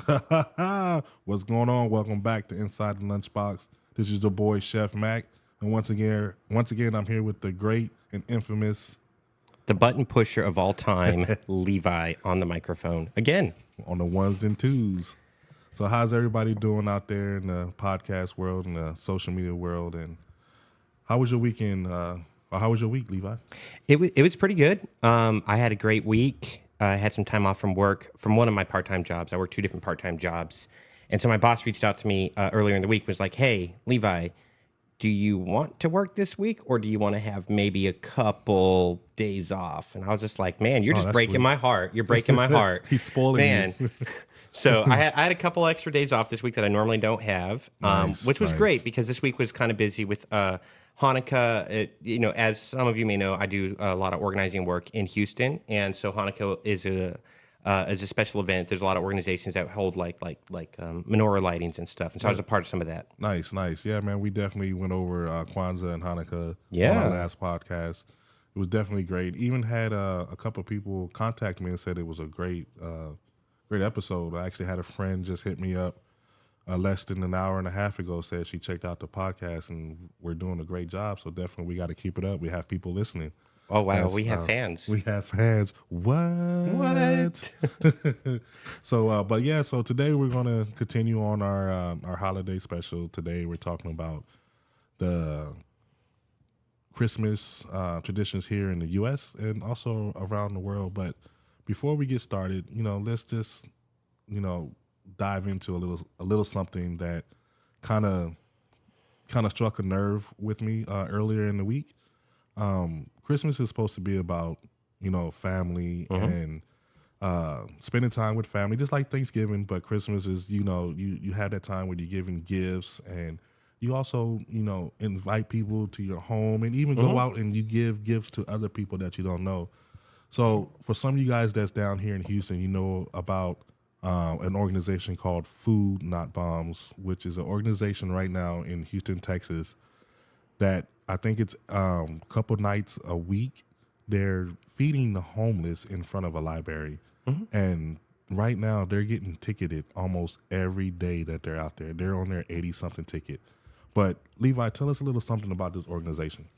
What's going on? Welcome back to Inside the Lunchbox. This is your boy Chef Mac, and once again, I'm here with the great and infamous The button pusher of all time, Levi, on the microphone again. on the ones and twos. So, how's everybody doing out there in the podcast world and the social media world? And how was your weekend? Or how was your week, Levi? It was pretty good. I had a great week. I had some time off from work from one of my part-time jobs. I work two different part-time jobs, and so my boss reached out to me earlier in the week. Was like, "Hey, Levi, do you want to work this week, or do you want to have maybe a couple days off?" And I was just like, "Man, you're just that's breaking sweet. my heart. You're breaking my heart." He's spoiling Man. you. So I had a couple extra days off this week that I normally don't have, Nice, which was nice. great because this week was kind of busy with Hanukkah. As some of you may know, I do a lot of organizing work in Houston, and so Hanukkah is a special event. There's a lot of organizations that hold like menorah lightings and stuff, and so I was a part of some of that. Nice, nice. Yeah, man, we definitely went over Kwanzaa and Hanukkah on Yeah. our last podcast. It was definitely great. Even had a couple of people contact me and said it was a great episode. I actually had a friend just hit me up less than an hour and a half ago, said she checked out the podcast and we're doing a great job. So definitely we got to keep it up. We have people listening. Oh wow, That's, we have fans. We have fans. What? But yeah, so today we're going to continue on our holiday special. Today we're talking about the Christmas traditions here in the U.S. and also around the world. But before we get started, let's just, dive into a little something that kind of struck a nerve with me earlier in the week. Christmas is supposed to be about, family and spending time with family, just like Thanksgiving. But Christmas is, you have that time where you're giving gifts and you also, invite people to your home and even go out and you give gifts to other people that you don't know. So for some of you guys that's down here in Houston, you know about an organization called Food Not Bombs, which is an organization right now in Houston, Texas, that I think it's a couple nights a week. They're feeding the homeless in front of a library. And right now they're getting ticketed almost every day that they're out there. They're on their 80-something ticket. But Levi, tell us a little something about this organization.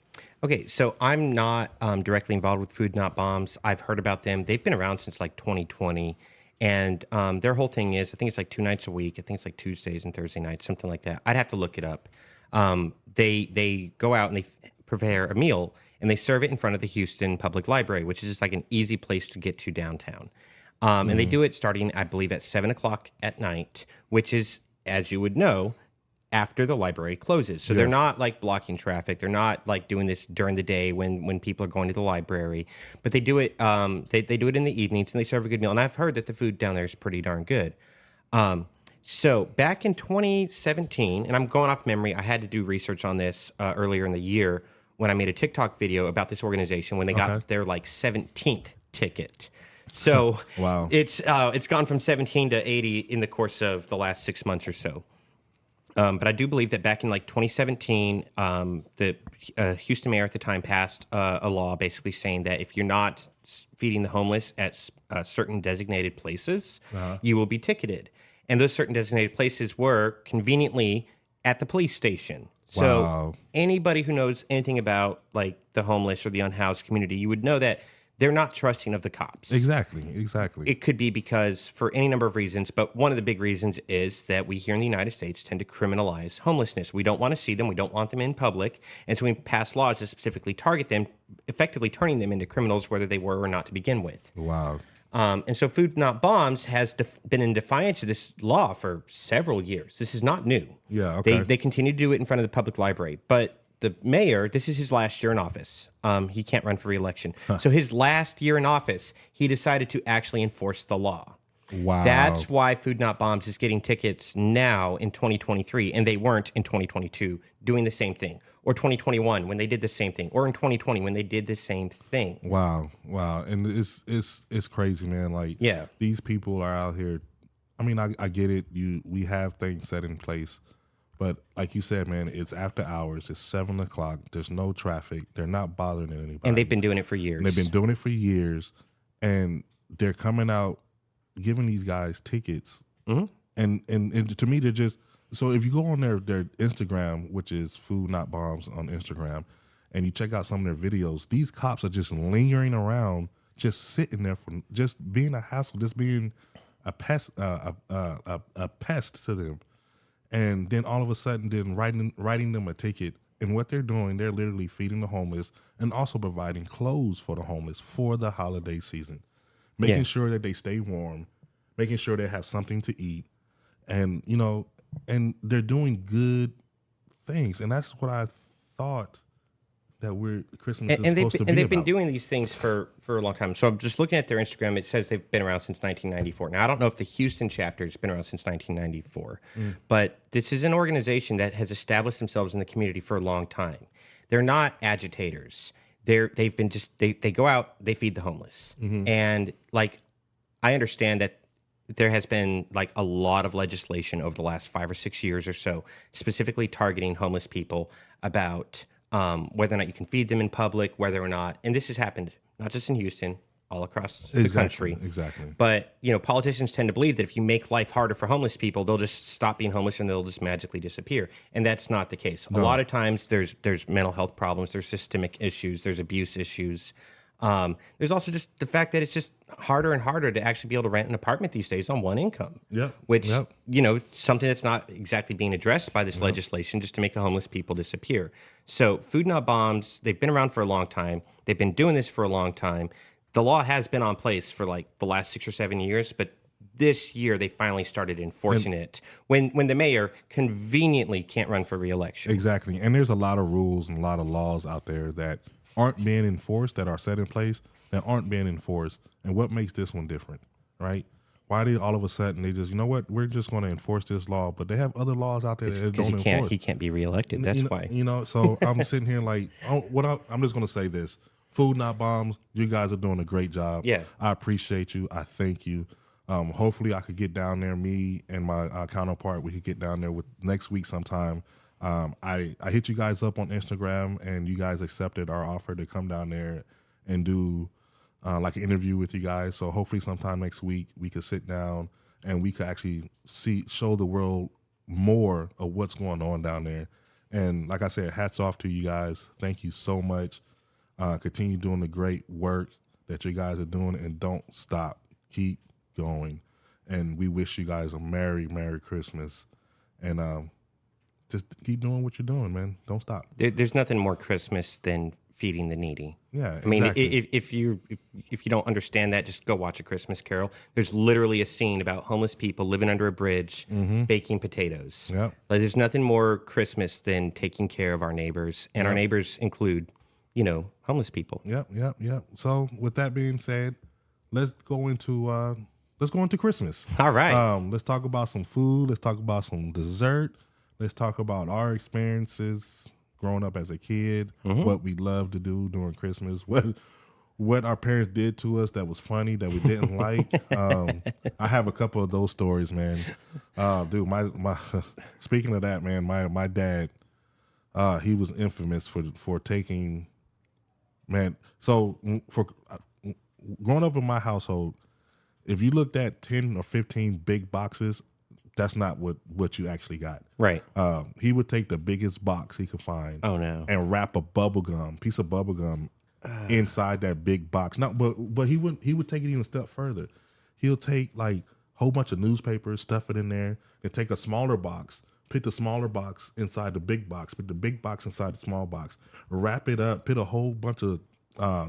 Okay, so I'm not directly involved with Food Not Bombs. I've heard about them. They've been around since like 2020. And their whole thing is, I think it's like 2 nights a week. I think it's like Tuesdays and Thursday nights, something like that. I'd have to look it up. They go out and they prepare a meal and they serve it in front of the Houston Public Library, which is just like an easy place to get to downtown. And they do it starting, I believe, at 7 o'clock at night, which is, as you would know, after the library closes. So they're Yes. not like blocking traffic. They're not like doing this during the day when people are going to the library, but they do it. They do it in the evenings and they serve a good meal. And I've heard that the food down there is pretty darn good. So back in 2017, and I'm going off memory, I had to do research on this earlier in the year when I made a TikTok video about this organization when they got Okay. their like 17th ticket. So Wow. it's gone from 17 to 80 in the course of the last 6 months or so. But I do believe that back in like 2017, the Houston mayor at the time passed a law basically saying that if you're not feeding the homeless at certain designated places, you will be ticketed. And those certain designated places were conveniently at the police station. So Wow. anybody who knows anything about like the homeless or the unhoused community, you would know that they're not trusting of the cops. Exactly. It could be because for any number of reasons, but one of the big reasons is that we here in the United States tend to criminalize homelessness. We don't want to see them. We don't want them in public. And so we pass laws to specifically target them, effectively turning them into criminals, whether they were or not to begin with. Wow. And so Food Not Bombs has been in defiance of this law for several years. This is not new. Yeah, okay. They continue to do it in front of the public library. But the mayor, this is his last year in office. He can't run for re-election. So his last year in office, he decided to actually enforce the law. Wow. That's why Food Not Bombs is getting tickets now in 2023, and they weren't in 2022 doing the same thing, or 2021 when they did the same thing, or in 2020 when they did the same thing. Wow. And it's crazy, man. Like, Yeah. these people are out here. I mean, I get it. We have things set in place, but like you said, man, it's after hours. It's 7 o'clock. There's no traffic. They're not bothering anybody. And they've been doing it for years. And they've been doing it for years, and they're coming out giving these guys tickets and to me, they're just so if you go on their Instagram, which is Food Not Bombs on Instagram, and you check out some of their videos, these cops are just lingering around, just sitting there for just being a hassle, just being a pest, a pest to them. And then all of a sudden, then writing them a ticket. And what they're doing, they're literally feeding the homeless and also providing clothes for the homeless for the holiday season, making Yeah. sure that they stay warm, making sure they have something to eat, and and they're doing good things. And that's what I thought that Christmas is supposed to be they've been about. doing these things for a long time. So I'm just looking at their Instagram. It says they've been around since 1994. Now I don't know if the Houston chapter has been around since 1994, but this is an organization that has established themselves in the community for a long time. They're not agitators. They've been just they go out, they feed the homeless, and like I understand that there has been like a lot of legislation over the last 5 or 6 years or so, specifically targeting homeless people about whether or not you can feed them in public, whether or not, and this has happened not just in Houston, all across the country. Exactly. But politicians tend to believe that if you make life harder for homeless people, they'll just stop being homeless and they'll just magically disappear. And that's not the case. A lot of times, there's mental health problems, there's systemic issues, there's abuse issues. There's also just the fact that it's just harder and harder to actually be able to rent an apartment these days on one income. Yep. Which, Yep. something that's not exactly being addressed by this legislation just to make the homeless people disappear. So Food Not Bombs, they've been around for a long time. They've been doing this for a long time. The law has been on place for like the last 6 or 7 years, but this year they finally started enforcing it when the mayor conveniently can't run for re-election. Exactly. And there's a lot of rules and a lot of laws out there that aren't being enforced, that are set in place, that aren't being enforced. And what makes this one different, right? Why did all of a sudden they just, we're just going to enforce this law, but they have other laws out there that Because don't enforce. he can't be reelected. That's why. So I'm sitting here like, I'm just going to say this. Food Not Bombs, you guys are doing a great job. Yeah. I appreciate you. I thank you. Hopefully I could get down there, me and my counterpart, we could get down there with next week sometime. I hit you guys up on Instagram and you guys accepted our offer to come down there and do like an interview with you guys. So hopefully sometime next week we could sit down and we could actually show the world more of what's going on down there. And like I said, hats off to you guys. Thank you so much. Continue doing the great work that you guys are doing and don't stop. Keep going. And we wish you guys a Merry Christmas. And just keep doing what you're doing, man. Don't stop. There's nothing more Christmas than feeding the needy. Yeah, I mean, exactly. if you don't understand that, just go watch A Christmas Carol. There's literally a scene about homeless people living under a bridge, baking potatoes. Yep. Like, there's nothing more Christmas than taking care of our neighbors, and our neighbors include, homeless people. Yep. So with that being said, let's go into Christmas. All right. Let's talk about some food. Let's talk about some dessert. Let's talk about our experiences growing up as a kid, what we loved to do during Christmas, what our parents did to us that was funny that we didn't like. I have a couple of those stories, man. Dude, my speaking of that, man, my dad, he was infamous for taking, man. So for growing up in my household, if you looked at 10 or 15 big boxes, that's not what you actually got. Right. He would take the biggest box he could find. Oh, no. And wrap a piece of bubble gum inside that big box. Not, but he would take it even a step further. He'll take like a whole bunch of newspapers, stuff it in there, and take a smaller box, put the smaller box inside the big box, put the big box inside the small box, wrap it up, put a whole bunch of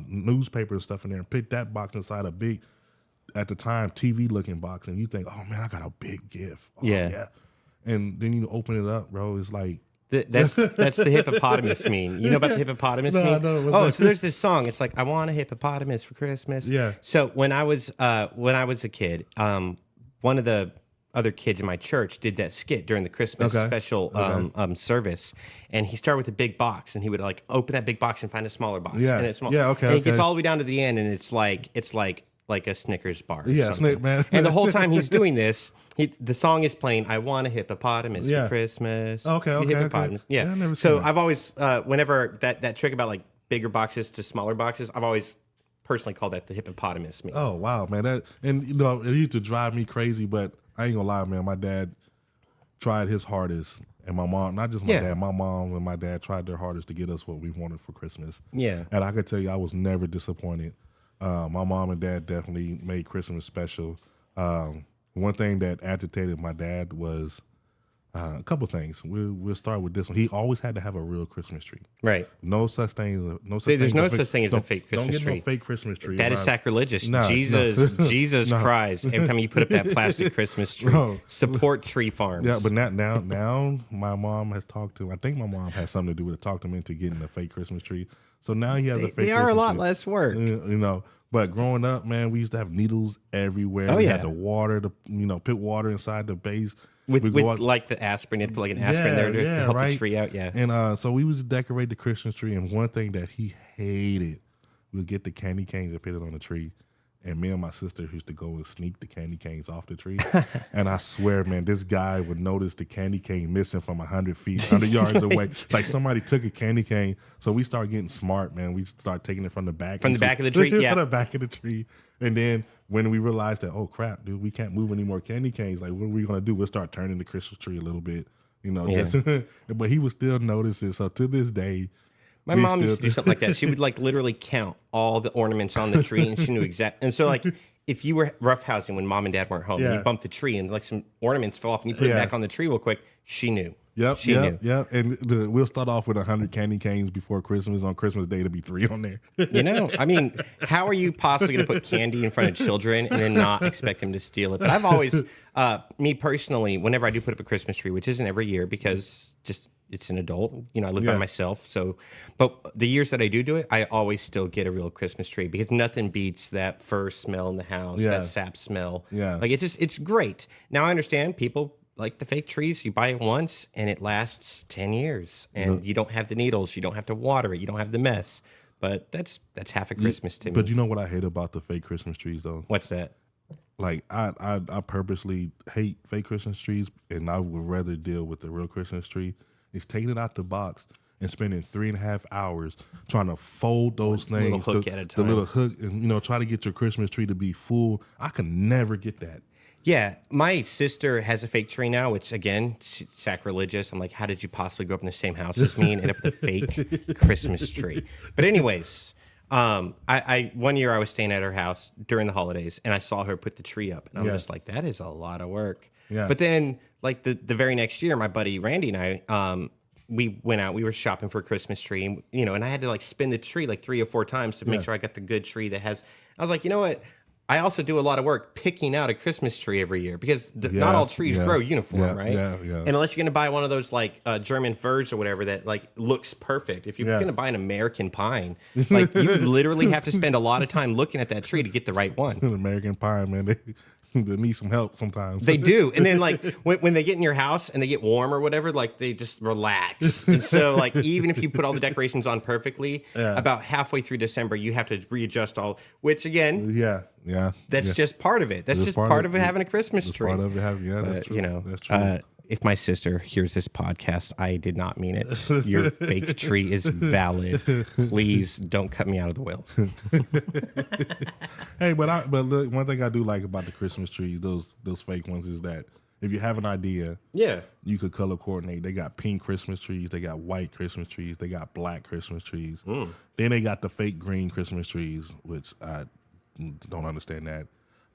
newspaper and stuff in there, and put that box inside a big, at the time, TV looking box, and you think, oh man, I got a big gift. Oh, Yeah. And then you open it up, bro. It's like, That's the hippopotamus meme. You know about the hippopotamus No, meme? no, what's Oh, that? so there's this song. It's like, I want a hippopotamus for Christmas. Yeah. So when I was a kid, one of the other kids in my church did that skit during the Christmas Okay. special service, and he started with a big box, and he would like open that big box and find a smaller box. Yeah. And it's small. Yeah, okay, And it gets okay. all the way down to the end, and it's like a Snickers bar. or Yeah, something. Snick, man. And the whole time he's doing this, the song is playing, I want a hippopotamus Yeah. for Christmas. Okay, The okay, okay. hippopotamus. Yeah. Yeah, I've never So seen that. I've always, whenever that trick about like bigger boxes to smaller boxes, I've always personally called that the hippopotamus meme. oh wow, man. That, and it used to drive me crazy, but I ain't gonna lie, man. My dad tried his hardest, and my mom, not just my Yeah. dad, my mom and my dad tried their hardest to get us what we wanted for Christmas. Yeah. And I could tell you, I was never disappointed. My mom and dad definitely made Christmas special. One thing that agitated my dad was a couple things. We'll start with this one. He always had to have a real Christmas tree. Right. No such thing. No such There's thing. no such thing as a fake Don't Christmas get tree. no fake Christmas tree. That is around- sacrilegious. No, Jesus no. Christ! Every time you put up that plastic Christmas tree, No. support tree farms. Yeah, but now my mom has talked to. I think my mom has something to do with it. Talked him into getting a fake Christmas tree. So now he has a fake. they are a Christmas lot tree. less work. You know. But growing up, man, we used to have needles everywhere. Oh, we yeah. had to water the, put water inside the base. With We go out- like the aspirin, you'd put like an aspirin there to help the tree out. Yeah. And so we was decorate the Christmas tree, and one thing that he hated was get the candy canes and put it on the tree. And me and my sister used to go and sneak the candy canes off the tree. And I swear, man, this guy would notice the candy cane missing from 100 feet, 100 yards away. Like somebody took a candy cane. So we started getting smart, man. We start taking it from the back. From the back of the tree, yeah. From the back of the tree. And then when we realized that, oh, crap, dude, we can't move any more candy canes. Like, what are we going to do? We'll start turning the Christmas tree a little bit, Yeah. just, but he would still notice it. So to this day, My we mom still- used to do something like that. She would like literally count all the ornaments on the tree, and she knew exactly. And so like, if you were roughhousing when mom and dad weren't home, and Yeah. you bumped the tree, and like some ornaments fell off, and you put it Yeah. back on the tree real quick, she knew. Yep, She knew. yep. And we'll start off with 100 candy canes before Christmas. On Christmas Day, to be 3 on there. You know, I mean, how are you possibly going to put candy in front of children and then not expect them to steal it? But I've always, me personally, whenever I do put up a Christmas tree, which isn't every year because just it's an adult, you know, I live by Yeah. myself. So, but the years that I do it, I always still get a real Christmas tree because nothing beats that first smell in the house, Yeah. that sap smell. Yeah. Like it's great. Now I understand people like the fake trees. You buy it once and it lasts 10 years and you don't have the needles. You don't have to water it. You don't have the mess. But that's half a Christmas to me. But you know what I hate about the fake Christmas trees, though? What's that? Like, I purposely hate fake Christmas trees, and I would rather deal with the real Christmas tree. Is taking it out the box and spending 3.5 hours trying to fold those things, hook the, at a the little time. hook, and try to get your Christmas tree to be full. I can never get that. Yeah, my sister has a fake tree now, which again, she's sacrilegious. I'm like, how did you possibly grow up in the same house as me and end up with a fake Christmas tree? But anyways, I 1 year I was staying at her house during the holidays, and I saw her put the tree up, and I'm Yeah. just like, that is a lot of work. Yeah. But then, like the very next year, my buddy Randy and I, we went out. We were shopping for a Christmas tree, and, and I had to like spin the tree like 3 or 4 times to make Yeah. sure I got the good tree that has. I was like, you know what? I also do a lot of work picking out a Christmas tree every year because not Yeah, all trees yeah, grow uniform, yeah, right? yeah, yeah. And unless you're gonna buy one of those like German firs or whatever that like looks perfect. If you're Yeah. gonna buy an American pine, like you literally have to spend a lot of time looking at that tree to get the right one. An American Pie, man, they need some help sometimes. They do. And then like when they get in your house and they get warm or whatever, like they just relax. And so like even if you put all the decorations on perfectly, Yeah. about halfway through December you have to readjust all, which again, yeah. that's yeah. just part of it. That's just part of having a Christmas That's tree. part of it. Yeah, that's But, true. That's true. If my sister hears this podcast, I did not mean it. Your fake tree is valid. Please don't cut me out of the will. Hey, but look, one thing I do like about the Christmas trees, those fake ones, is that if you have an idea, Yeah. you could color coordinate. They got pink Christmas trees, they got white Christmas trees, they got black Christmas trees. Then they got the fake green Christmas trees, which I don't understand that.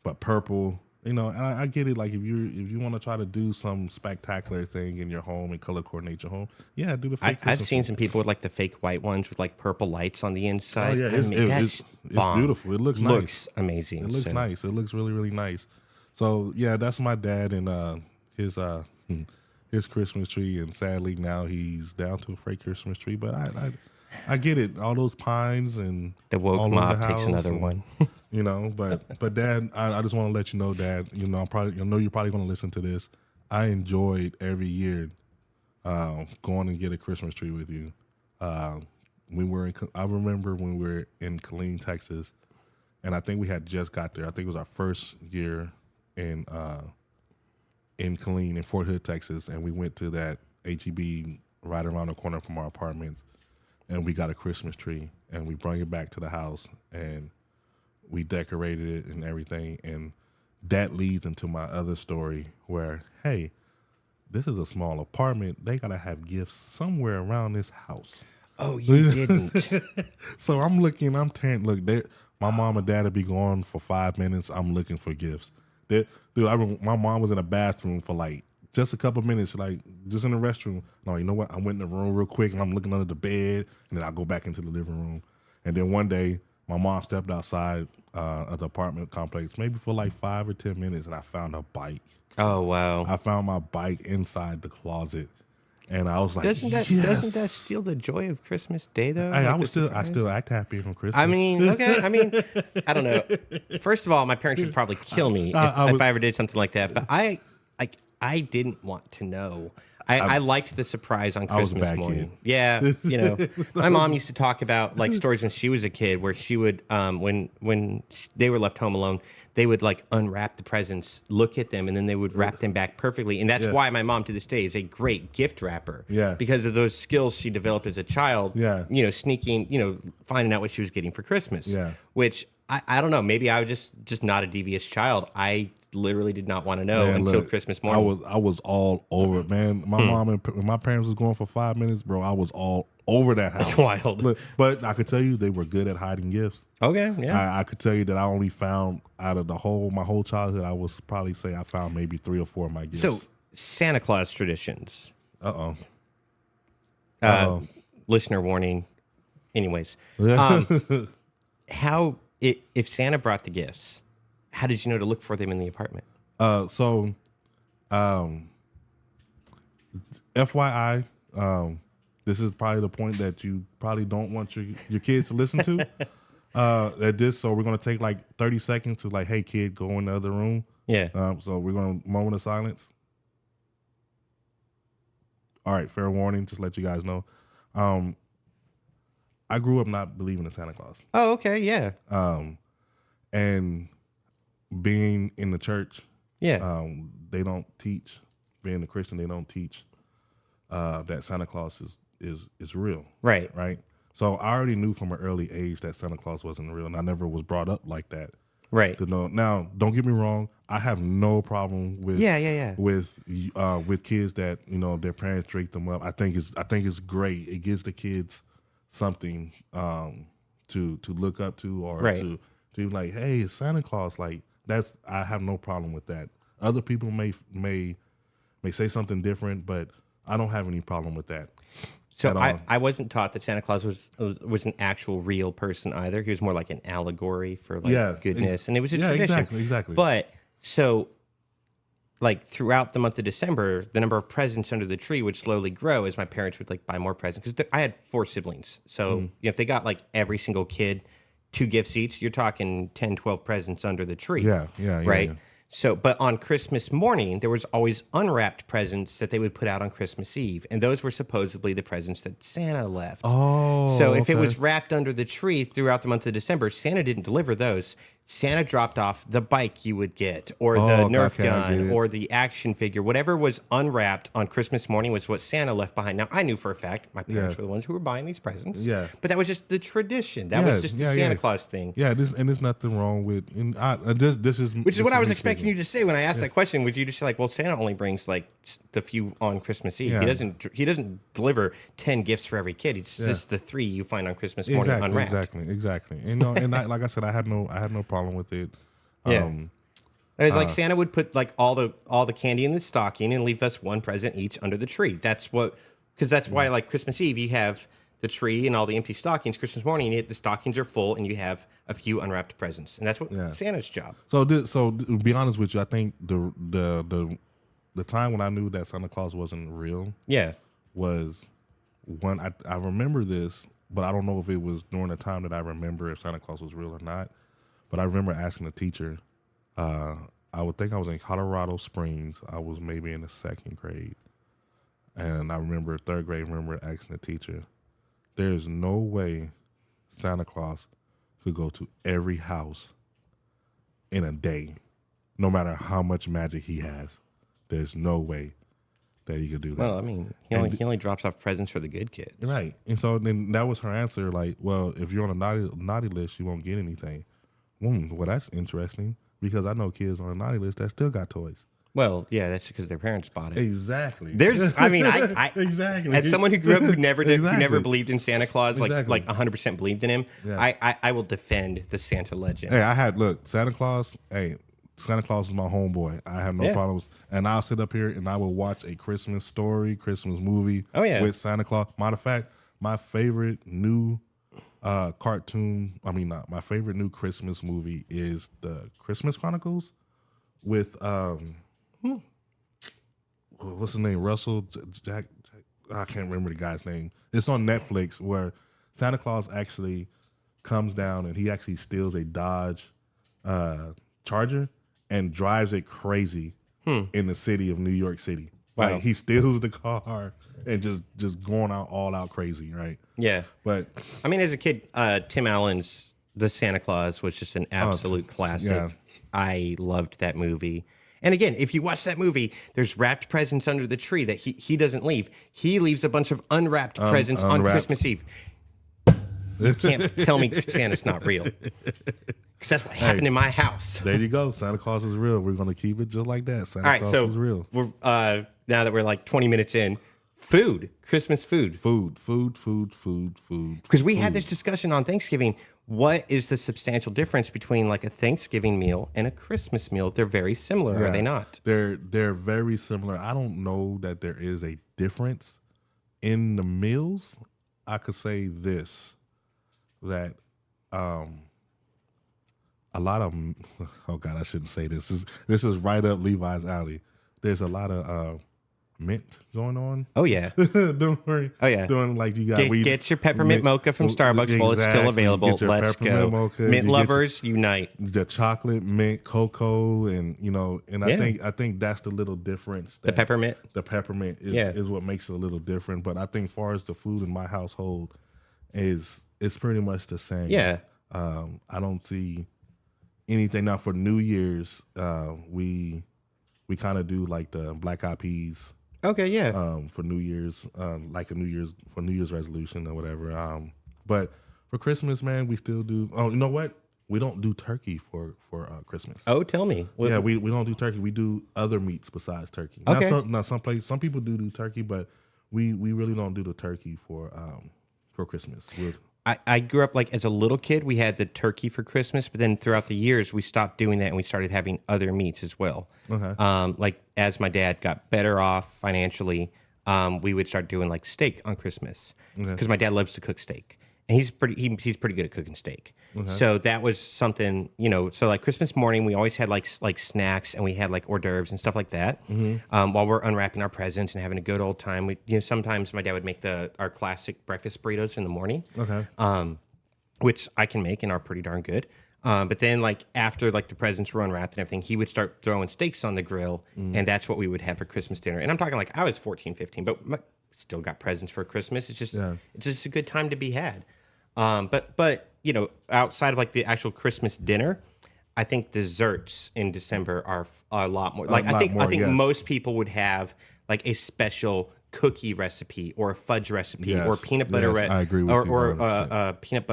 But purple, and I get it. Like if you want to try to do some spectacular thing in your home and color coordinate your home, yeah, do the fake. I've Christmas seen tree. some people with like the fake white ones with like purple lights on the Oh inside. yeah, I mean, that's it's bomb. beautiful. It looks nice. Looks amazing. It looks So, nice. It looks really, really nice. So yeah, that's my dad and his Christmas tree, and sadly now he's down to a fake Christmas tree. But I get it. All those pines and The woke all over mob the takes house another and, one. But Dad, I just want to let you know, Dad. I know you're probably going to listen to this. I enjoyed every year going and get a Christmas tree with you. I remember when we were in Killeen, Texas, and I think we had just got there. I think it was our first year in Killeen in Fort Hood, Texas, and we went to that HEB right around the corner from our apartments, and we got a Christmas tree, and we brought it back to the house, and we decorated it and everything. And that leads into my other story where, hey, this is a small apartment. They gotta have gifts somewhere around this house. Oh, you didn't. So I'm looking. I'm tearing. Look, my mom and dad would be gone for 5 minutes. I'm looking for gifts. Dude, my mom was in a bathroom for like just a couple minutes, like just in the restroom. No, you know what? I went in the room real quick and I'm looking under the bed, and then I go back into the living room. And then one day, my mom stepped outside of the apartment complex, maybe for like 5 or 10 minutes, and I found a bike. Oh, wow. I found my bike inside the closet, and I was like, Doesn't that steal the joy of Christmas Day though? Hey, Like the I surprise? still act happy on Christmas. I mean, okay. I mean, I don't know. First of all, my parents would probably kill me if I ever did something like that. But I didn't want to know. I liked the surprise on I was a Christmas bad morning. kid. Yeah, you know, my mom used to talk about like stories when she was a kid, where she would, when they were left home alone, they would like unwrap the presents, look at them, and then they would wrap them back perfectly. And that's why my mom to this day is a great gift wrapper. Yeah. Because of those skills she developed as a child. Yeah. You know, sneaking, you know, finding out what she was getting for Christmas. Yeah. Which I don't know. Maybe I was just not a devious child. I literally did not want to know Man, until look, Christmas morning. I was all over it, man. My mom and my parents was going for 5 minutes, bro. I was all over that house. That's wild. Look, but I could tell you they were good at hiding gifts. Okay, yeah. I could tell you that I only found out of my whole childhood, I was probably say I found maybe 3 or 4 of my gifts. So Santa Claus traditions. Listener warning. Anyways, how if Santa brought the gifts, how did you know to look for them in the apartment? FYI, this is probably the point that you probably don't want your kids to listen to. So we're gonna take like 30 seconds to like, hey kid, go in the other room. Yeah. So we're gonna moment of silence. All right, fair warning, just let you guys know. I grew up not believing in Santa Claus. Oh, okay, yeah. And being in the church, Yeah. they don't teach. Being a Christian, they don't teach that Santa Claus is real. Right. Right. So I already knew from an early age that Santa Claus wasn't real, and I never was brought up like that. Right. To know. Now, don't get me wrong. I have no problem with with kids that their parents drink them up. I think it's great. It gives the kids something to look up to, or to like, hey, it's Santa Claus. Like I have no problem with that. Other people may say something different, but I don't have any problem with that. So I wasn't taught that Santa Claus was an actual real person either. He was more like an allegory for like goodness, and it was a tradition. Exactly. But so, like throughout the month of December, the number of presents under the tree would slowly grow as my parents would like buy more presents, because I had 4 siblings. So if they got like every single kid 2 gifts each, you're talking 10, 12 presents under the tree. Yeah, right. Yeah. So, but on Christmas morning, there was always unwrapped presents that they would put out on Christmas Eve, and those were supposedly the presents that Santa left. Oh, so if it was wrapped under the tree throughout the month of December, Santa didn't deliver those. Santa dropped off the bike you would get, or the Nerf gun, or the action figure. Whatever was unwrapped on Christmas morning was what Santa left behind. Now, I knew for a fact my parents were the ones who were buying these presents. Yeah. But that was just the tradition. That was just the Santa Claus thing. Yeah, there's nothing wrong with, and this is which is what I was expecting you to say when I asked that question. Would you just say like, well, Santa only brings like the few on Christmas Eve. Yeah. He doesn't deliver 10 gifts for every kid. It's just the 3 you find on Christmas morning unwrapped. Exactly. And like I said, I had no problem with it. Yeah. It's like Santa would put like all the candy in the stocking and leave us 1 present each under the tree. That's why like Christmas Eve you have the tree and all the empty stockings. Christmas morning the stockings are full and you have a few unwrapped presents, and that's what Santa's job. So to be honest with you, I think the time when I knew that Santa Claus wasn't real, was when I remember this, but I don't know if it was during the time that I remember if Santa Claus was real or not. But I remember asking the teacher, I would think I was in Colorado Springs. I was maybe in the 2nd grade. And I remember 3rd grade, asking the teacher, there is no way Santa Claus could go to every house in a day, no matter how much magic he has. There's no way that he could do that. Well, I mean, he only drops off presents for the good kids. Right. And so then that was her answer, like, well, if you're on a naughty list, you won't get anything. Well, that's interesting. because I know kids on the naughty list that still got toys. Well, yeah, that's because their parents bought it. Exactly. I mean, I exactly. as someone who grew up who never Exactly. believed in Santa Claus, Exactly. like 100% believed in him, Yeah. I will defend the Santa legend. Hey, I had look Santa Claus. Hey, Santa Claus is my homeboy. I have no Yeah. problems, and I'll sit up here and I will watch a Christmas story, Christmas movie. Oh, yeah. With Santa Claus. Matter of fact, my favorite new cartoon. I mean, not my favorite new Christmas movie is the Christmas Chronicles with what's his name? Russell Jack. I can't remember the guy's name. It's on Netflix where Santa Claus actually comes down and he actually steals a Dodge Charger and drives it crazy in the city of New York City. Wow. Like he steals the car and just going out all out crazy, right? Yeah. But I mean, as a kid, Tim Allen's The Santa Claus was just an absolute classic. yeah. I loved that movie. And again, if you watch that movie, there's wrapped presents under the tree that he doesn't leave. He leaves a bunch of unwrapped presents on unwrapped. Christmas Eve. You can't tell me Santa's not real. Because that's what happened in my house. there you go. Santa Claus is real. We're gonna keep it just like that. Santa All right, Claus so is real. we're now that we're like 20 minutes in, food, Christmas food. Food. Because we had this discussion on Thanksgiving. What is the substantial difference between like a Thanksgiving meal and a Christmas meal? They're very similar, are Yeah. they not? They're very similar. I don't know that there is a difference in the meals. I could say this that a lot of oh god, I shouldn't say this. This is right up Levi's alley. There's a lot of mint going on. Oh yeah. Don't worry. Oh, yeah. Doing like you got Get your peppermint mocha from Starbucks while it's still Exactly. available. Get your Let's peppermint go. mocha. Mint You get lovers, unite. the chocolate mint cocoa and Yeah. I think that's the little difference. The peppermint. The peppermint is what makes it a little different. But I think far as the food in my household it's pretty much the same. Yeah. I don't see anything now for New Year's. We kind of do like the black eyed peas Okay, yeah. for New Year's, like a New Year's resolution or whatever. But for Christmas, man, we still do. Oh, you know what? We don't do turkey for Christmas. Oh, tell me. Yeah, we don't do turkey. We do other meats besides turkey. Okay. Some people do turkey, but we really don't do the turkey for Christmas. I grew up like as a little kid, we had the turkey for Christmas, but then throughout the years, we stopped doing that and we started having other meats as well. Okay. Like as my dad got better off financially, we would start doing like steak on Christmas because my dad loves to cook steak and he's pretty good at cooking steak. So that was something, so like Christmas morning, we always had like snacks and we had like hors d'oeuvres and stuff like that. While we're unwrapping our presents and having a good old time, sometimes my dad would make our classic breakfast burritos in the morning. Okay. Which I can make and are pretty darn good. But then like after like the presents were unwrapped and everything, he would start throwing steaks on the grill and that's what we would have for Christmas dinner. And I'm talking like I was 14, 15, but still got presents for Christmas. It's just a good time to be had. But outside of like the actual Christmas dinner, I think desserts in December are a lot more. Like I think yes. most people would have like a special cookie recipe or a fudge recipe or Yes, peanut butter yes, I agree with you or 100%. peanut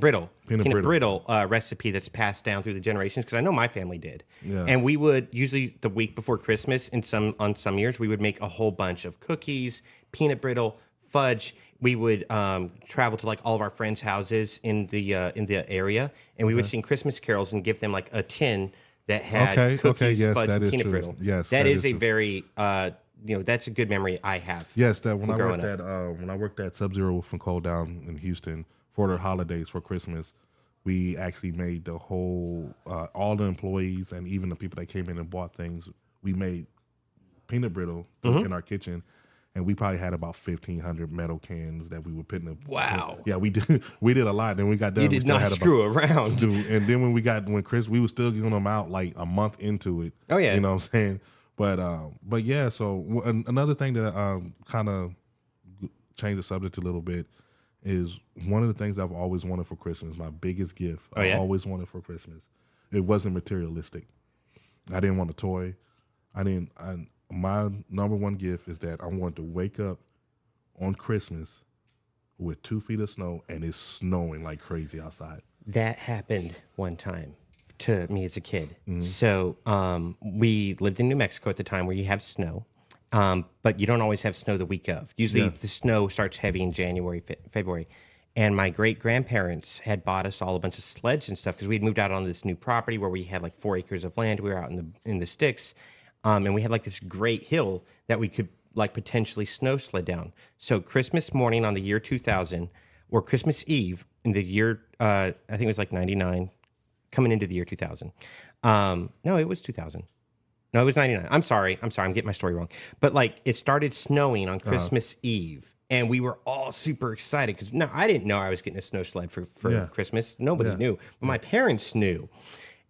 brittle Peanut brittle recipe that's passed down through the generations because I know my family did. Yeah. And we would usually the week before Christmas on some years we would make a whole bunch of cookies, peanut brittle, fudge. We would travel to like all of our friends' houses in the area, and we would sing Christmas carols and give them like a tin that had cookies, yes, fudge, that and is peanut true. brittle. Yes, that is a true. very that's a good memory I have. Yes, that when I growing worked at Sub-Zero with Nicole down in Houston for their holidays for Christmas, we actually made the whole all the employees and even the people that came in and bought things. We made peanut brittle in our kitchen. And we probably had about 1,500 metal cans that we would put in the. Wow. Yeah, we did. We did a lot. Then we got done. You we did still not had screw around. Dude, and then when Chris, we were still giving them out like a month into it. Oh, yeah. You know what I'm saying? But yeah. So another thing that kind of changed the subject a little bit is one of the things I've always wanted for Christmas. My biggest gift. Oh, yeah? I always wanted for Christmas. It wasn't materialistic. I didn't want a toy. My number one gift is that I want to wake up on Christmas with 2 feet of snow and it's snowing like crazy outside. That happened one time to me as a kid. So we lived in New Mexico at the time where you have snow, but you don't always have snow the week of. Usually Yeah. the snow starts heavy in January, February. And my great grandparents had bought us all a bunch of sleds and stuff because we'd moved out on this new property where we had like 4 acres of land. We were out in the sticks, and we had like this great hill that we could like potentially snow sled down. So Christmas morning on the year 2000, or Christmas Eve in the year I think it was like 99, coming into the year 2000. No, it was 2000. No, it was 99. I'm sorry. I'm getting my story wrong. But like it started snowing on Christmas Eve. And we were all super excited because no, I didn't know I was getting a snow sled for Yeah. Christmas. Nobody Yeah. knew, but my parents knew.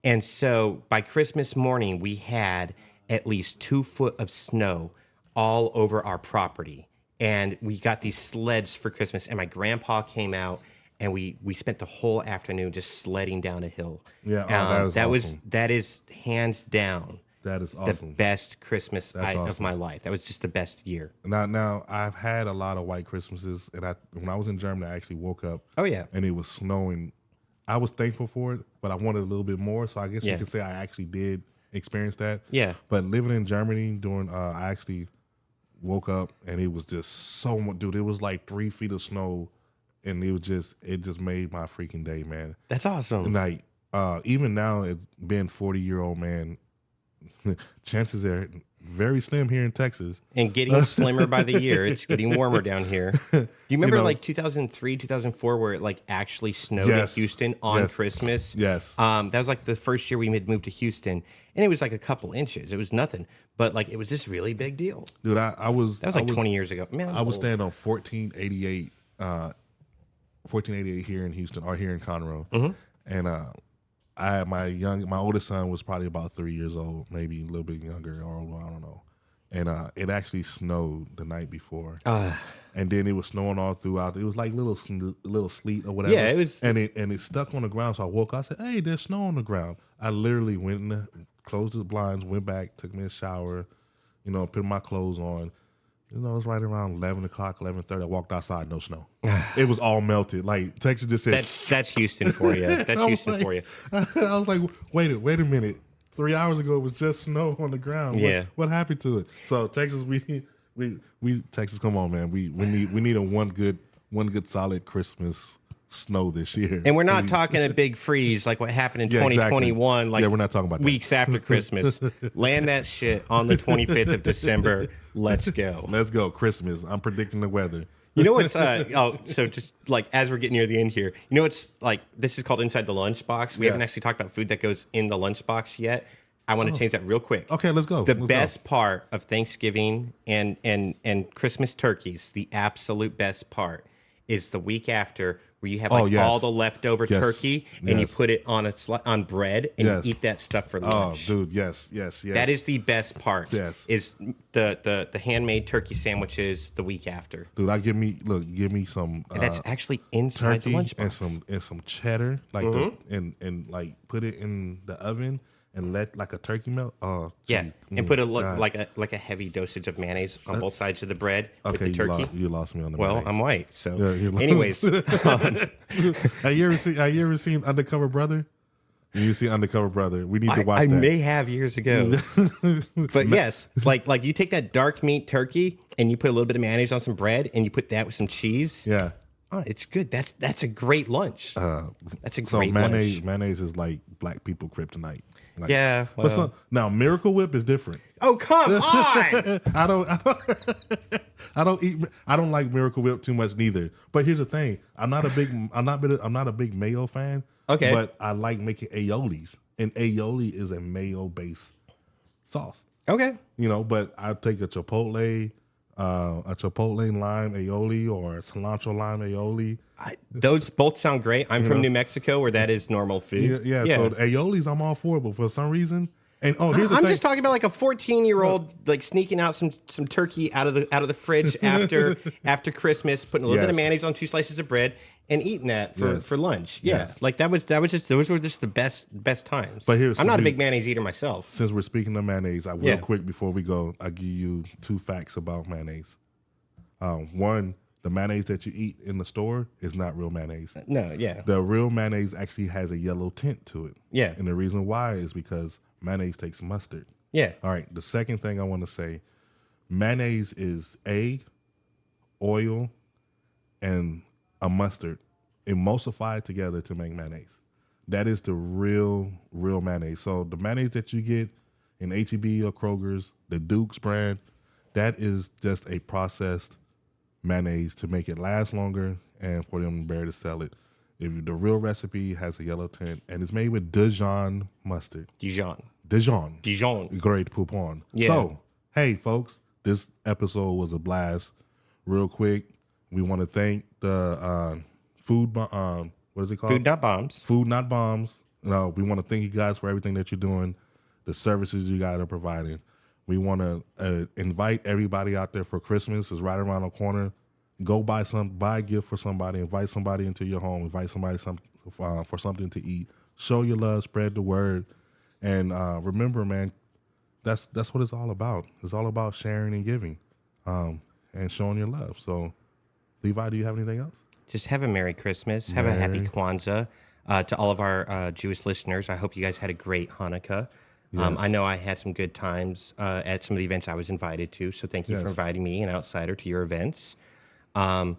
And so by Christmas morning, we had at least 2 foot of snow all over our property. And we got these sleds for Christmas. And my grandpa came out and we spent the whole afternoon just sledding down a hill. Yeah, oh, that is awesome. That is hands down That is the awesome. best Christmas of awesome. my life. That was just the best year. Now I've had a lot of white Christmases, and when I was in Germany, I actually woke up Oh yeah. and it was snowing. I was thankful for it, but I wanted a little bit more. So I guess Yeah. you could say I actually did experience that. Yeah. But living in Germany during, I actually woke up and it was just so much, dude. It was like 3 feet of snow, and it just made my freaking day, man. That's awesome. And like, even now, being 40-year-old man, chances are very slim here in Texas. And getting slimmer by the year. It's getting warmer down here. Do you remember know- like 2003, 2004, where it like actually snowed Yes. in Houston on Yes. Christmas? Yes. That was like the first year we had moved to Houston, and it was like a couple inches. It was nothing, but like it was this really big deal. Dude, I was That was like 20 years ago. Man, I'm I was old. staying on 1488 here in Houston or here in Conroe, and my oldest son was probably about 3 years old, maybe a little bit younger or older, I don't know. And it actually snowed the night before, and then it was snowing all throughout. It was like little sleet or whatever. Yeah, it was- and it stuck on the ground. So I woke up. I said, "Hey, there's snow on the ground." I literally went in, closed the blinds, went back, took me a shower, put my clothes on. It was right around 11 o'clock, 11:30. I walked outside, no snow. It was all melted. Like Texas just said. That's Houston for you. That's I was Houston like- for you. I was like, wait a minute. 3 hours ago, it was just snow on the ground. Yeah. What happened to it? So Texas, we Texas, come on, man. We need a one good solid Christmas snow this year. And we're not please. talking a big freeze like what happened in Yeah, exactly. 2021. Like Yeah, we're not talking about that. weeks after Christmas. Land that shit on the 25th of December. Let's go. Let's go Christmas. I'm predicting the weather. You know what's so just like as we're getting near the end here, you know what's like this is called Inside the Lunchbox. We Yeah. haven't actually talked about food that goes in the lunchbox yet. I want to change that real quick. Okay, let's go. The Let's go. best part of Thanksgiving and Christmas turkeys, the absolute best part is the week after where you have like yes. all the leftover Yes. turkey and you Yes. put it on on bread and Yes. you eat that stuff for Oh, lunch. dude, yes. That is the best part. Yes. Is the handmade turkey sandwiches the week after. dude. Give me some That's actually inside the turkey lunchbox. and some cheddar, like and like put it in the oven and let like a turkey melt. Oh, Yeah, geez. and put God. like a heavy dosage of mayonnaise on both sides of the bread with Okay, the turkey. you lost me on the. Well, mayonnaise. I'm white, so. Yeah, you lost- Anyways, Have you ever seen Undercover Brother? You see Undercover Brother? We need to watch I that. may have years ago, but yes, like you take that dark meat turkey and you put a little bit of mayonnaise on some bread and you put that with some cheese. Yeah. Oh, it's good. That's a great lunch. That's a So great mayonnaise lunch. mayonnaise is like black people kryptonite. Like, Yeah. But Well. now Miracle Whip is different. Oh come on! I don't I don't like Miracle Whip too much neither. But here's the thing: I'm not a big mayo fan. Okay. But I like making aiolis, and aioli is a mayo based sauce. Okay. But I take a chipotle lime aioli or a cilantro lime aioli. Those both sound great. I'm from New Mexico, where that is normal food. Yeah. So the aiolis, I'm all for it, but for some reason, and here's the I'm thing. just talking about like a 14-year-old like sneaking out some turkey out of the fridge after Christmas, putting a little bit of Yes. mayonnaise on 2 slices of bread and eating that Yes. for lunch. Yeah, Yes. like that was just those were just the best times. But here's I'm not a some- big mayonnaise eater myself. Since we're speaking of mayonnaise, real Yeah. quick before we go, I'll give you 2 facts about mayonnaise. One, the mayonnaise that you eat in the store is not real mayonnaise. No, yeah. The real mayonnaise actually has a yellow tint to it. Yeah. And the reason why is because mayonnaise takes mustard. Yeah. All right. The second thing I want to say, mayonnaise is oil, and a mustard emulsified together to make mayonnaise. That is the real mayonnaise. So the mayonnaise that you get in H-E-B or Kroger's, the Duke's brand, that is just a processed mayonnaise to make it last longer and for them to be able to sell it. If the real recipe has a yellow tint and it's made with Dijon mustard. Dijon. Great poupon. Yeah. So, hey, folks, this episode was a blast. Real quick, we want to thank the what is it called? Food Not Bombs. Food Not Bombs. We want to thank you guys for everything that you're doing, the services you guys are providing. We want to invite everybody out there for Christmas. It's right around the corner. Go buy a gift for somebody. Invite somebody into your home. Invite somebody for something to eat. Show your love. Spread the word. And remember, man, that's what it's all about. It's all about sharing and giving, and showing your love. So, Levi, do you have anything else? Just have a Merry Christmas. Have a Happy Kwanzaa. To all of our Jewish listeners, I hope you guys had a great Hanukkah. Yes. I know I had some good times at some of the events I was invited to, so thank you for inviting me, an outsider, to your events. And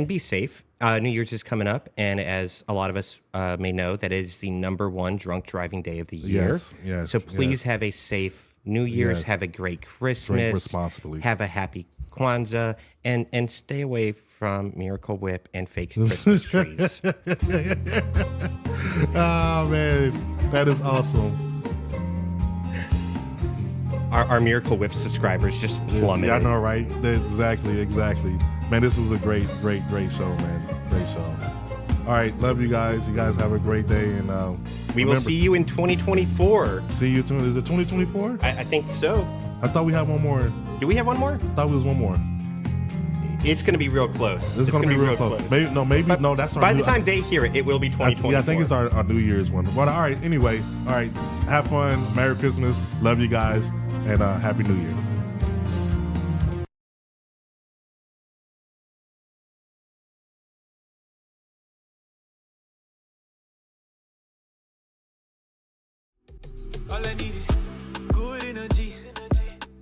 be safe. New Year's is coming up, and as a lot of us may know, that is the #1 drunk driving day of the year. Yes. So please have a safe New Year's. Yes. Have a great Christmas. Drink responsibly. Have a happy Kwanzaa, and stay away from Miracle Whip and fake Christmas trees. Oh, man, that is awesome. Our Miracle Whip subscribers just plummeted. Yeah, I know, right? Exactly. Man, this was a great show, man. Great show. All right, love you guys. You guys have a great day, and we will see you in 2024. See you. Is it 2024? I think so. I thought we had one more. Do we have one more? I thought it was one more. It's going to be real close. It's going to be real close. Maybe no. That's our by the time they hear it, it will be 2024. Yeah, I think it's our New Year's one. But all right, anyway, all right. Have fun. Merry Christmas. Love you guys, and Happy New Year. All I need is good energy.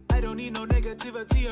I don't need no negativity.